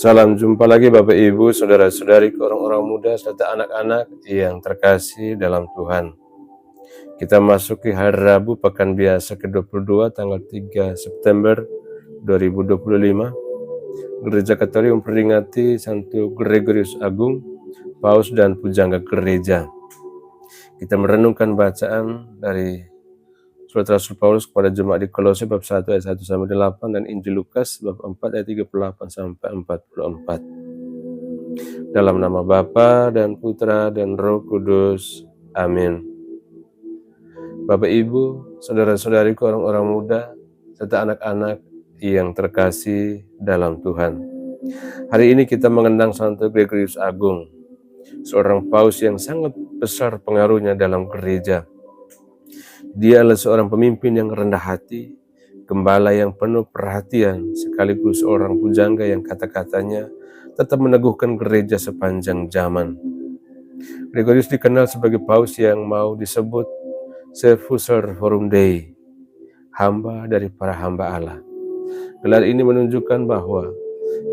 Salam jumpa lagi Bapak Ibu, saudara-saudari, orang-orang muda, serta anak-anak yang terkasih dalam Tuhan. Kita masuki hari Rabu Pekan Biasa ke-22 tanggal 3 September 2025. Gereja Katolik memperingati Santo Gregorius Agung, Paus dan Pujangga Gereja. Kita merenungkan bacaan dari Surat Rasul Paulus kepada jemaat di Kolose bab 1 ayat 1 sampai 8 dan Injil Lukas bab 4 ayat 38 sampai 44. Dalam nama Bapa dan Putra dan Roh Kudus. Amin. Bapak Ibu, saudara-saudariku, orang-orang muda, serta anak-anak yang terkasih dalam Tuhan. Hari ini kita mengenang Santo Gregorius Agung, seorang paus yang sangat besar pengaruhnya dalam gereja. Dia adalah seorang pemimpin yang rendah hati, gembala yang penuh perhatian, sekaligus seorang pujangga yang kata-katanya tetap meneguhkan gereja sepanjang zaman. Gregorius dikenal sebagai paus yang mau disebut Servusor Forum Dei, hamba dari para hamba Allah. Gelar ini menunjukkan bahwa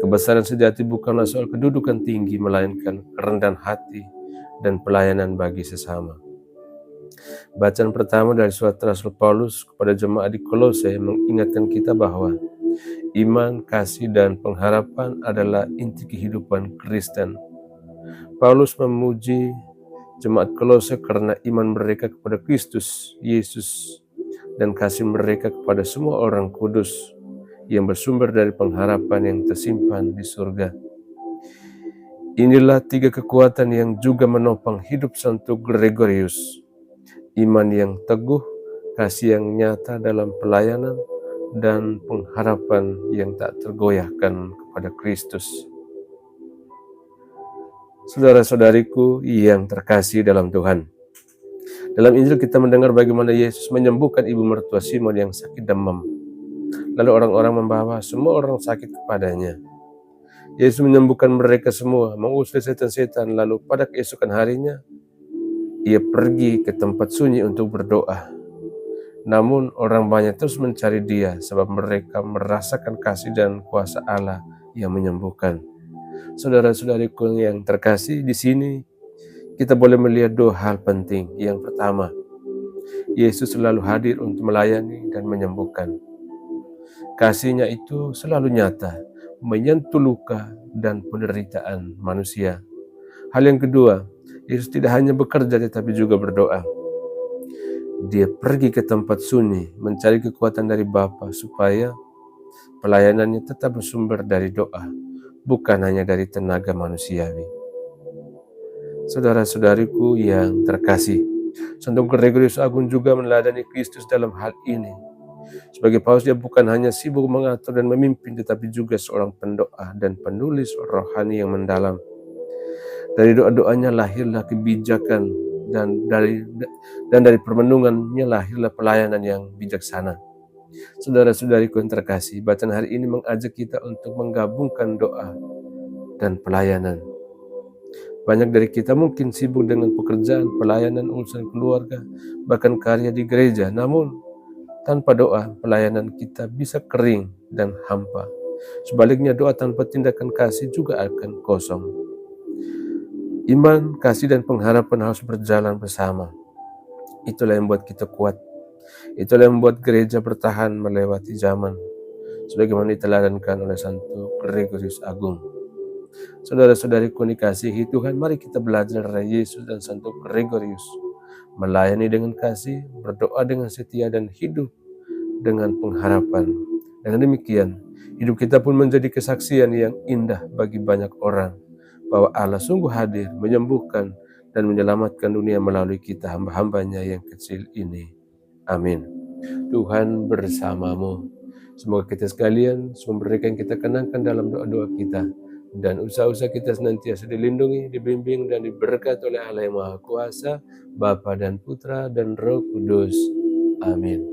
kebesaran sejati bukanlah soal kedudukan tinggi, melainkan kerendahan hati dan pelayanan bagi sesama. Bacaan pertama dari surat Rasul Paulus kepada jemaat di Kolose mengingatkan kita bahwa iman, kasih, dan pengharapan adalah inti kehidupan Kristen. Paulus memuji jemaat Kolose karena iman mereka kepada Kristus Yesus dan kasih mereka kepada semua orang kudus yang bersumber dari pengharapan yang tersimpan di surga. Inilah tiga kekuatan yang juga menopang hidup Santo Gregorius. Iman yang teguh, kasih yang nyata dalam pelayanan, dan pengharapan yang tak tergoyahkan kepada Kristus. Saudara-saudariku yang terkasih dalam Tuhan, dalam Injil kita mendengar bagaimana Yesus menyembuhkan ibu mertua Simon yang sakit demam. Lalu orang-orang membawa semua orang sakit kepadanya. Yesus menyembuhkan mereka semua, mengusir setan-setan, lalu pada keesokan harinya, ia pergi ke tempat sunyi untuk berdoa. Namun orang banyak terus mencari dia sebab mereka merasakan kasih dan kuasa Allah yang menyembuhkan. Saudara-saudariku yang terkasih, di sini kita boleh melihat dua hal penting. Yang pertama, Yesus selalu hadir untuk melayani dan menyembuhkan. Kasihnya itu selalu nyata, menyentuh luka dan penderitaan manusia. Hal yang kedua, Yesus tidak hanya bekerja tetapi juga berdoa. Dia pergi ke tempat sunyi mencari kekuatan dari Bapa supaya pelayanannya tetap bersumber dari doa, bukan hanya dari tenaga manusiawi. Saudara-saudariku yang terkasih, Santo Gregorius Agung juga meneladani Kristus dalam hal ini. Sebagai paus, dia bukan hanya sibuk mengatur dan memimpin, tetapi juga seorang pendoa dan penulis rohani yang mendalam. Dari doa-doanya lahirlah kebijakan dan dari permenungannya lahirlah pelayanan yang bijaksana. Saudara-saudariku yang terkasih, bacaan hari ini mengajak kita untuk menggabungkan doa dan pelayanan. Banyak dari kita mungkin sibuk dengan pekerjaan, pelayanan, urusan keluarga, bahkan karya di gereja. Namun, tanpa doa, pelayanan kita bisa kering dan hampa. Sebaliknya, doa tanpa tindakan kasih juga akan kosong. Iman, kasih, dan pengharapan harus berjalan bersama. Itulah yang membuat kita kuat. Itulah yang membuat gereja bertahan melewati zaman, sebagaimana diteladankan oleh Santo Gregorius Agung. Saudara-saudariku dikasihi Tuhan, mari kita belajar dari Yesus dan Santo Gregorius, melayani dengan kasih, berdoa dengan setia, dan hidup dengan pengharapan. Dengan demikian, hidup kita pun menjadi kesaksian yang indah bagi banyak orang, bahwa Allah sungguh hadir, menyembuhkan, dan menyelamatkan dunia melalui kita hamba-hambanya yang kecil ini. Amin. Tuhan bersamamu. Semoga kita sekalian, semua mereka yang kita kenangkan dalam doa-doa kita, dan usaha-usaha kita senantiasa dilindungi, dibimbing, dan diberkati oleh Allah yang Maha Kuasa, Bapa dan Putra dan Roh Kudus. Amin.